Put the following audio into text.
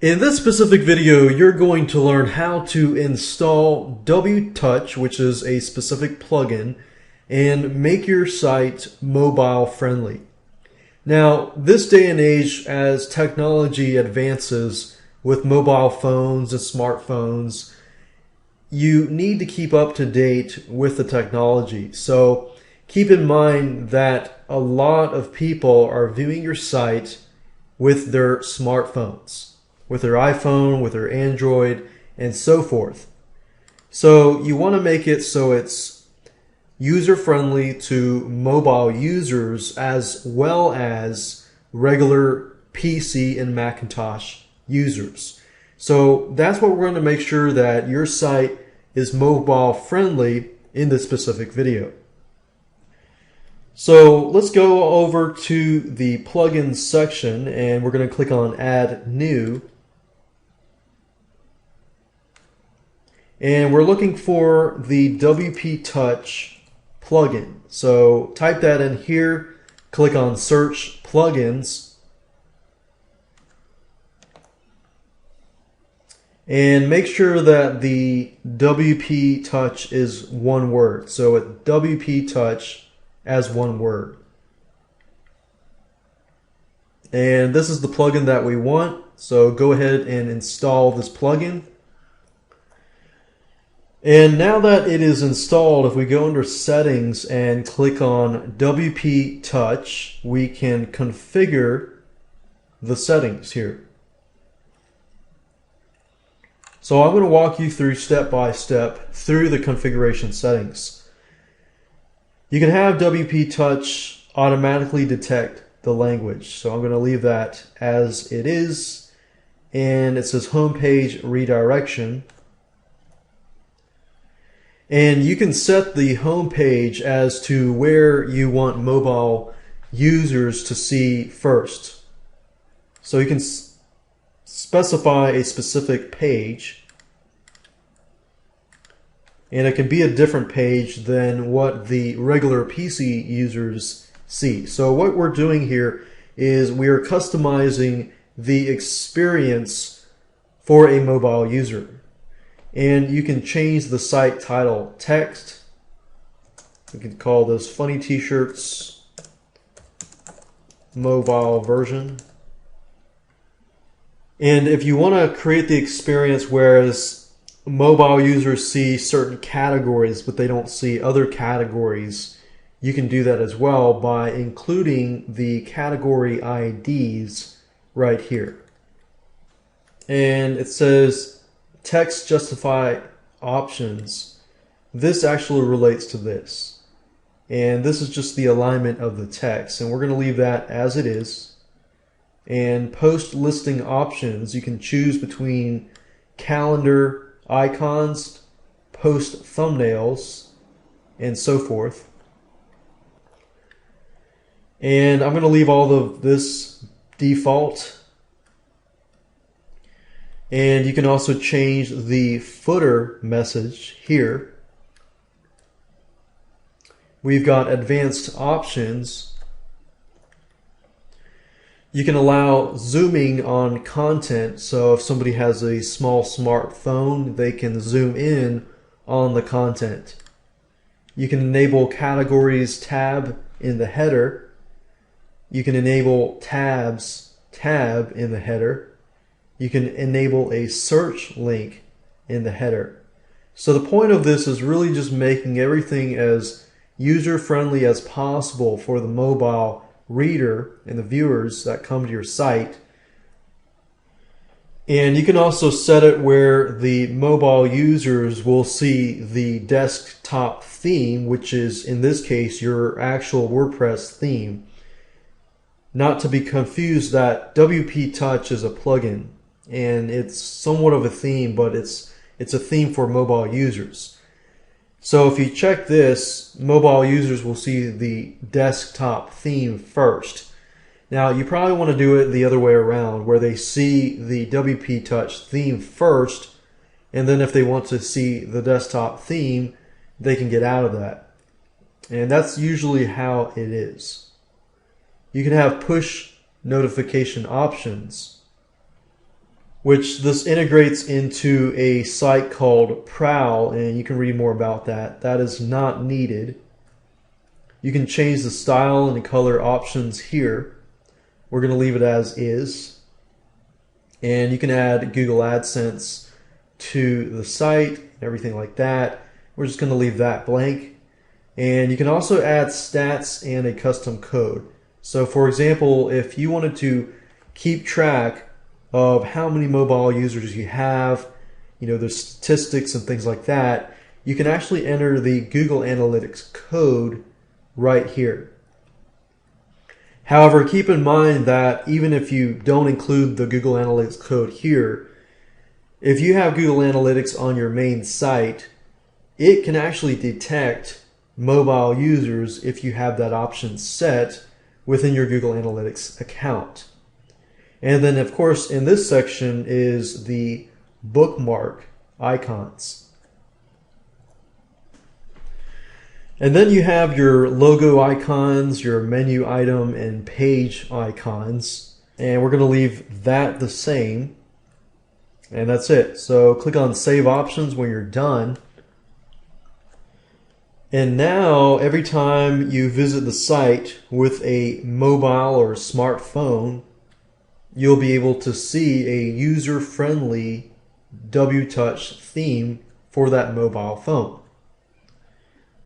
In this specific video, you're going to learn how to install WTouch, which is a specific plugin, and make your site mobile friendly. Now, this day and age, as technology advances with mobile phones and smartphones, you need to keep up to date with the technology. So keep in mind that a lot of people are viewing your site with their smartphones, with their iPhone, with their Android, and so forth. So you want to make it so it's user-friendly to mobile users as well as regular PC and Macintosh users. So that's what we're going to make sure that your site is mobile friendly in this specific video. So let's go over to the plugins section and we're going to click on Add New. And we're looking for the WTouch plugin. So type that in here, click on Search Plugins, and make sure that the WTouch is one word. So it WTouch as one word. And this is the plugin that we want. So go ahead and install this plugin. And now that it is installed, if we go under Settings and click on WTouch, we can configure the settings here. So I'm going to walk you through step by step through the configuration settings. You can have WTouch automatically detect the language. So I'm going to leave that as it is. And it says homepage redirection. And you can set the home page as to where you want mobile users to see first. So you can specify a specific page, and it can be a different page than what the regular PC users see. So what we're doing here is we are customizing the experience for a mobile user. And you can change the site title text. We can call this Funny T-shirts mobile version. And if you want to create the experience whereas mobile users see certain categories but they don't see other categories, you can do that as well by including the category IDs right here. And it says text justify options. This actually relates to this, and this is just the alignment of the text, and we're going to leave that as it is. And post listing options, you can choose between calendar icons, post thumbnails, and so forth. And I'm going to leave all of this default. And you can also change the footer message here. We've got advanced options. You can allow zooming on content. So if somebody has a small smartphone, they can zoom in on the content. You can enable categories tab in the header. You can enable tabs tab in the header. You can enable a search link in the header. So the point of this is really just making everything as user-friendly as possible for the mobile reader and the viewers that come to your site. And you can also set it where the mobile users will see the desktop theme, which is in this case your actual WordPress theme. Not to be confused that WTouch is a plugin. And it's somewhat of a theme, but it's a theme for mobile users. So if you check this, mobile users will see the desktop theme first. Now you probably want to do it the other way around, where they see the WTouch theme first, and then if they want to see the desktop theme, they can get out of that. And that's usually how it is. You can have push notification options. which this integrates into a site called Prowl, and you can read more about that. That is not needed. You can change the style and the color options here. We're going to leave it as is. And you can add Google AdSense to the site and everything like that. We're just going to leave that blank. And you can also add stats and a custom code. So for example, if you wanted to keep track of how many mobile users you have, the statistics and things like that, you can actually enter the Google Analytics code right here. However, keep in mind that even if you don't include the Google Analytics code here, if you have Google Analytics on your main site, it can actually detect mobile users if you have that option set within your Google Analytics account. And then, of course, in this section is the bookmark icons. And then you have your logo icons, your menu item, and page icons. And we're going to leave that the same. And that's it. So click on Save Options when you're done. And now, every time you visit the site with a mobile or smartphone, you'll be able to see a user-friendly WTouch theme for that mobile phone.